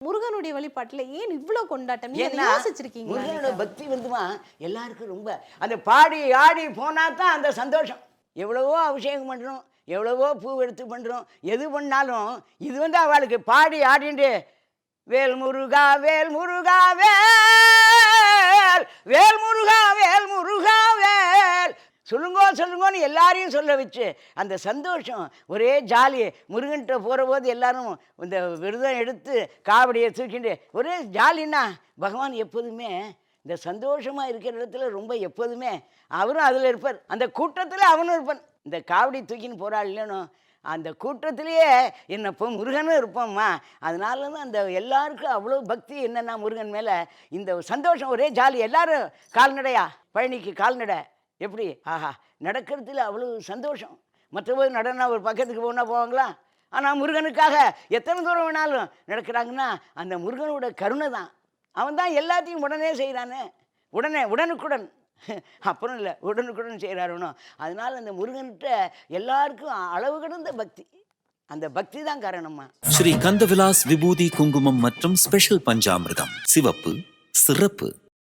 முருகனுடைய வழிபாட்டுல ஏன் இவ்ளோ கொண்டாட்டம்? நீங்க ஏன்னா அத யோசிச்சிருக்கீங்களா? முருகனோட என்னைக்காவது? பக்தி வந்துமா எல்லாருக்கும் ரொம்ப அந்த பாடி ஆடி போனா தான் அந்த சந்தோஷம். எவ்வளவோ அபிஷேகம் பண்ணுறோம், எவ்வளவோ பூ எடுத்து பண்ணுறோம், எது பண்ணாலும் இது வந்து அவளுக்கு பாடி ஆடிண்டு வேல் முருகா வேல் முருகா வேல் வேல் முருகா வேல் முருகா வேல் சொல்லுங்கோ சொல்லுங்கோன்னு எல்லாரையும் சொல்ல வச்சு அந்த சந்தோஷம் ஒரே ஜாலி. முருகன்கிட்ட போகிற போது எல்லாரும் இந்த விரதம் எடுத்து காவடியை தூக்கிண்டு ஒரே ஜாலின்னா பகவான் எப்போதுமே இந்த சந்தோஷமாக இருக்கிற இடத்துல ரொம்ப எப்போதுமே அவரும் அதில் இருப்பார். அந்த கூட்டத்தில் அவனும் இருப்பான். இந்த காவடி தூக்கின்னு போகிறாள் இல்லைனோ அந்த கூட்டத்திலேயே என்ன இப்போ முருகனும் இருப்போம்மா. அதனால தான் அந்த எல்லாருக்கும் அவ்வளோ பக்தி என்னென்னா முருகன் மேலே இந்த சந்தோஷம் ஒரே ஜாலி. எல்லாரும் கால்நடையா பழனிக்கு கால்நடை எப்படி ஆஹா நடக்கிறதுல அவ்வளோ சந்தோஷம். மற்றபோது நடனா ஒரு பக்கத்துக்கு போனால் போவாங்களா? ஆனால் முருகனுக்காக எத்தனை தூரம் வேணாலும் நடக்கிறாங்கன்னா அந்த முருகனோட கருணை தான். அவன் தான் எல்லாத்தையும் உடனே செய்கிறானே, உடனுக்குடன் அப்புறம் இல்லை உடனுக்குடன் செய்கிறாருனோ. அதனால் அந்த முருகன்கிட்ட எல்லாருக்கும் அளவு கடந்த பக்தி. அந்த பக்தி தான் காரணமா. ஸ்ரீ கந்தவிலாஸ் விபூதி குங்குமம் மற்றும் ஸ்பெஷல் பஞ்சாமிர்தம் சிவப்பு சிறப்பு.